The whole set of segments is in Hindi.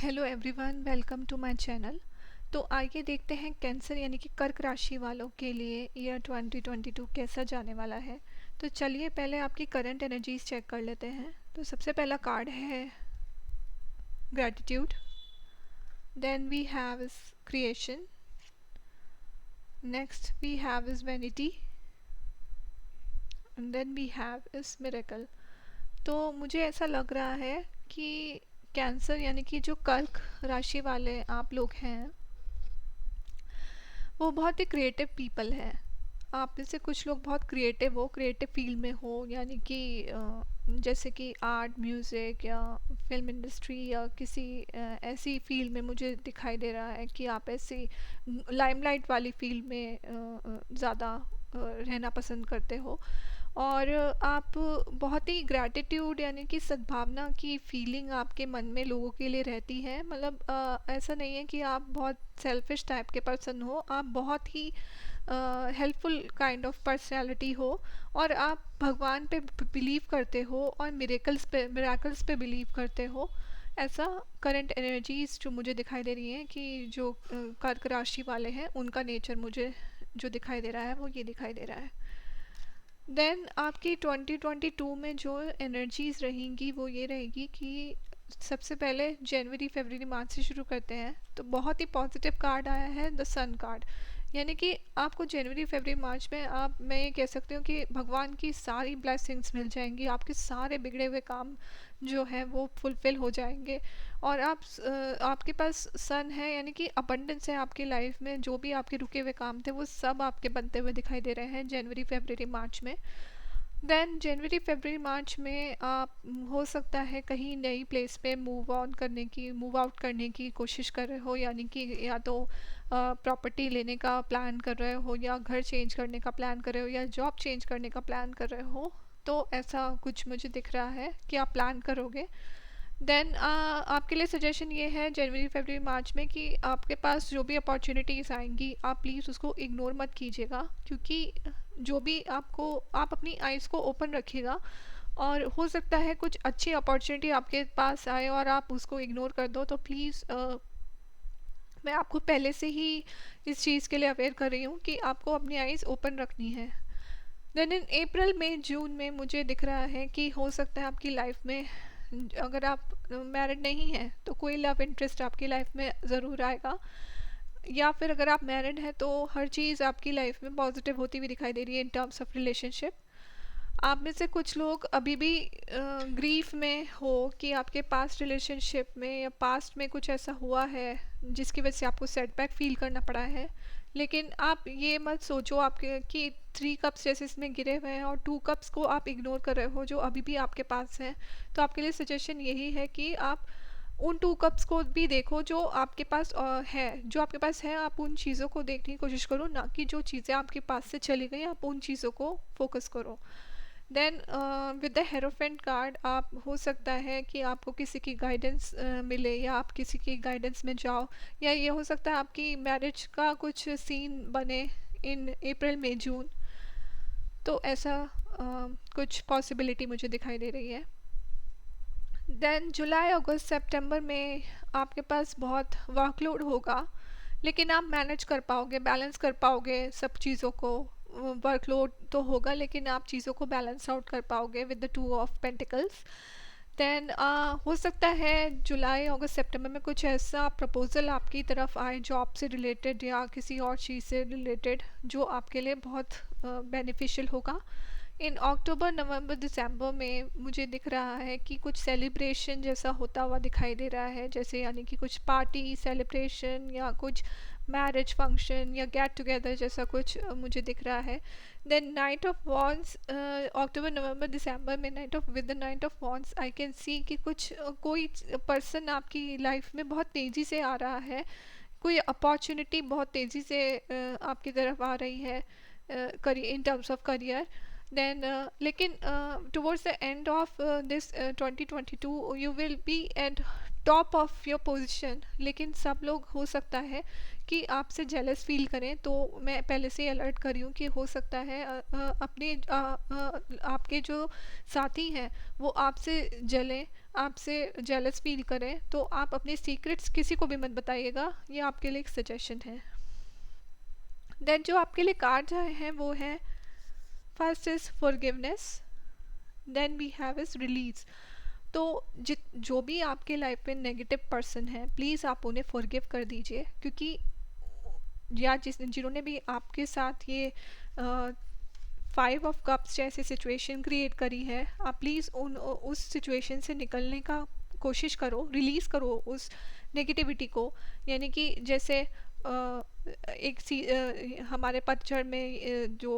Hello everyone, welcome to my channel. तो आइए देखते हैं कैंसर यानी कि कर्क राशि वालों के लिए ईयर 2022 कैसा जाने वाला है। तो चलिए पहले आपकी करंट एनर्जीज चेक कर लेते हैं। तो सबसे पहला कार्ड है gratitude, then we have is creation, next we have is vanity and then we have is miracle. तो मुझे ऐसा लग रहा है कि कैंसर यानी कि जो कर्क राशि वाले आप लोग हैं वो बहुत ही क्रिएटिव पीपल है। आप में से कुछ लोग बहुत क्रिएटिव फील्ड में हो, यानी कि जैसे कि आर्ट, म्यूज़िक या फिल्म इंडस्ट्री या किसी ऐसी फील्ड में मुझे दिखाई दे रहा है कि आप ऐसी लाइमलाइट वाली फील्ड में ज़्यादा रहना पसंद करते हो। और आप बहुत ही ग्रैटिट्यूड यानी कि सद्भावना की फीलिंग आपके मन में लोगों के लिए रहती है। मतलब ऐसा नहीं है कि आप बहुत सेल्फिश टाइप के पर्सन हो, आप बहुत ही हेल्पफुल काइंड ऑफ पर्सनालिटी हो। और आप भगवान पे बिलीव करते हो और मिराकल्स पे बिलीव करते हो। ऐसा करंट एनर्जीज जो मुझे दिखाई दे रही हैं कि जो कर्क राशि वाले हैं उनका नेचर मुझे जो दिखाई दे रहा है वो ये दिखाई दे रहा है। देन आपकी 2022 में जो एनर्जीज रहेंगी वो ये रहेगी कि सबसे पहले जनवरी, फरवरी, मार्च से शुरू करते हैं। तो बहुत ही पॉजिटिव कार्ड आया है द सन कार्ड, यानी कि आपको जनवरी, फरवरी, मार्च में मैं ये कह सकती हूँ कि भगवान की सारी ब्लेसिंग्स मिल जाएंगी। आपके सारे बिगड़े हुए काम जो है वो फुलफिल हो जाएंगे। और आपके पास सन है, यानी कि अबंडेंस है आपकी लाइफ में। जो भी आपके रुके हुए काम थे वो सब आपके बनते हुए दिखाई दे रहे हैं जनवरी, फरवरी, मार्च में। देन जनवरी, फरवरी, मार्च में आप हो सकता है कहीं नई प्लेस पे मूव आउट करने की कोशिश कर रहे हो, यानी कि या तो प्रॉपर्टी लेने का प्लान कर रहे हो, या घर चेंज करने का प्लान कर रहे हो, या जॉब चेंज करने का प्लान कर रहे हो। तो ऐसा कुछ मुझे दिख रहा है कि आप प्लान करोगे। देन आपके लिए सजेशन ये है जनवरी, फरवरी, मार्च में कि आपके पास जो भी अपॉर्चुनिटीज़ आएंगी आप प्लीज़ उसको इग्नोर मत कीजिएगा, क्योंकि जो भी आप अपनी आइज़ को ओपन रखिएगा। और हो सकता है कुछ अच्छी अपॉर्चुनिटी आपके पास आए और आप उसको इग्नोर कर दो। तो प्लीज़ मैं आपको पहले से ही इस चीज़ के लिए अवेयर कर रही हूँ कि आपको अपनी आइज़ ओपन रखनी है। देन इन अप्रैल, मई, जून में मुझे दिख रहा है कि हो सकता है आपकी लाइफ में, अगर आप मैरिड नहीं हैं तो कोई लव इंटरेस्ट आपकी लाइफ में ज़रूर आएगा। या फिर अगर आप मैरिड हैं तो हर चीज़ आपकी लाइफ में पॉजिटिव होती हुई दिखाई दे रही है इन टर्म्स ऑफ रिलेशनशिप। आप में से कुछ लोग अभी भी ग्रीफ में हो कि आपके पास्ट रिलेशनशिप में या पास्ट में कुछ ऐसा हुआ है जिसकी वजह से आपको सेटबैक फील करना पड़ा है। लेकिन आप ये मत सोचो आपके कि 3 कप्स जैसे इसमें गिरे हुए हैं और 2 कप्स को आप इग्नोर कर रहे हो जो अभी भी आपके पास हैं। तो आपके लिए सजेशन यही है कि आप उन 2 कप्स को भी देखो जो आपके पास है। आप उन चीज़ों को देखने की कोशिश करो, ना कि जो चीज़ें आपके पास से चली गई आप उन चीज़ों को फोकस करो। Then with the hierophant card, आप हो सकता है कि आपको किसी की गाइडेंस मिले या आप किसी की गाइडेंस में जाओ, या ये हो सकता है आपकी मैरिज का कुछ सीन बने इन अप्रैल, मई, जून। तो ऐसा कुछ पॉसिबिलिटी मुझे दिखाई दे रही है। देन जुलाई, अगस्त, सितंबर में आपके पास बहुत वर्कलोड होगा, लेकिन आप मैनेज कर पाओगे, बैलेंस कर पाओगे सब चीज़ों को। वर्कलोड तो होगा लेकिन आप चीज़ों को बैलेंस आउट कर पाओगे with the 2 of pentacles. Then हो सकता है जुलाई, अगस्त, सितंबर में कुछ ऐसा प्रपोज़ल आपकी तरफ आए जॉब से रिलेटेड या किसी और चीज़ से रिलेटेड जो आपके लिए बहुत बेनिफिशियल होगा। इन अक्टूबर, नवंबर, दिसंबर में मुझे दिख रहा है कि कुछ सेलिब्रेशन जैसा होता हुआ दिखाई दे रहा है, जैसे यानी कि कुछ पार्टी सेलिब्रेशन या कुछ मैरिज फंक्शन या गेट टुगेदर जैसा कुछ मुझे दिख रहा है। देन नाइट ऑफ वॉन्स, अक्टूबर, नवंबर, दिसंबर में night of wands I can see कि कुछ कोई पर्सन आपकी लाइफ में बहुत तेज़ी से आ रहा है। कोई अपॉर्चुनिटी बहुत तेज़ी से आपकी तरफ आ रही है career, in terms of career. Then लेकिन towards the end of this 2022 you will be at top of your position, लेकिन सब लोग हो सकता है कि आपसे जेलस फील करें। तो मैं पहले से ही अलर्ट कर रही हूँ कि हो सकता है आपके जो साथी हैं वो आपसे जलें, आपसे जेलस फील करें, तो आप अपने सीक्रेट्स किसी को भी मत बताइएगा। ये आपके लिए एक सजेशन है। देन जो आपके लिए कार्ड आए हैं वो है, first is forgiveness, then we have is release. तो जित जो भी आपके लाइफ में नेगेटिव पर्सन है, प्लीज़ आप उन्हें फॉरगिव कर दीजिए, क्योंकि या जिन्होंने भी आपके साथ ये 5 ऑफ कप्स जैसी सिचुएशन क्रिएट करी है, आप प्लीज़ उस सिचुएशन से निकलने का कोशिश करो, रिलीज़ करो उस नेगेटिविटी को। यानी कि जैसे हमारे पतझड़ में जो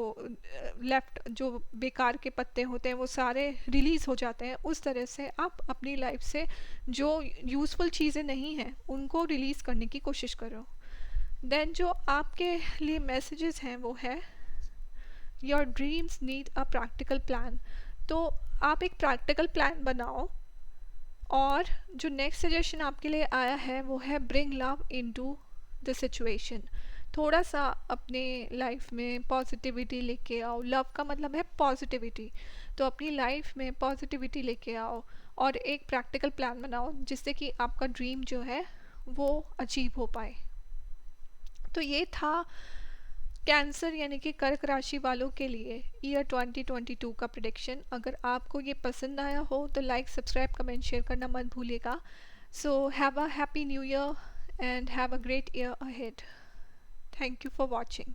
लेफ्ट जो बेकार के पत्ते होते हैं वो सारे रिलीज़ हो जाते हैं, उस तरह से आप अपनी लाइफ से जो यूज़फुल चीज़ें नहीं हैं उनको रिलीज़ करने की कोशिश करो। देन जो आपके लिए मैसेजेस हैं वो है, your dreams need a practical plan. तो आप एक प्रैक्टिकल प्लान बनाओ। और जो नेक्स्ट सजेशन आपके लिए आया है वो है, bring love into the situation. थोड़ा सा अपने लाइफ में पॉजिटिविटी लेके आओ। लव का मतलब है पॉजिटिविटी, तो अपनी लाइफ में पॉजिटिविटी लेके आओ और एक प्रैक्टिकल प्लान बनाओ जिससे कि आपका ड्रीम जो है वो अचीव हो पाए। तो ये था कैंसर यानी कि कर्क राशि वालों के लिए ईयर 2022 का प्रिडिक्शन। अगर आपको ये पसंद आया हो तो लाइक, सब्सक्राइब, कमेंट, शेयर करना मत भूलिएगा। So have a happy new year and have a great year ahead. Thank you for watching.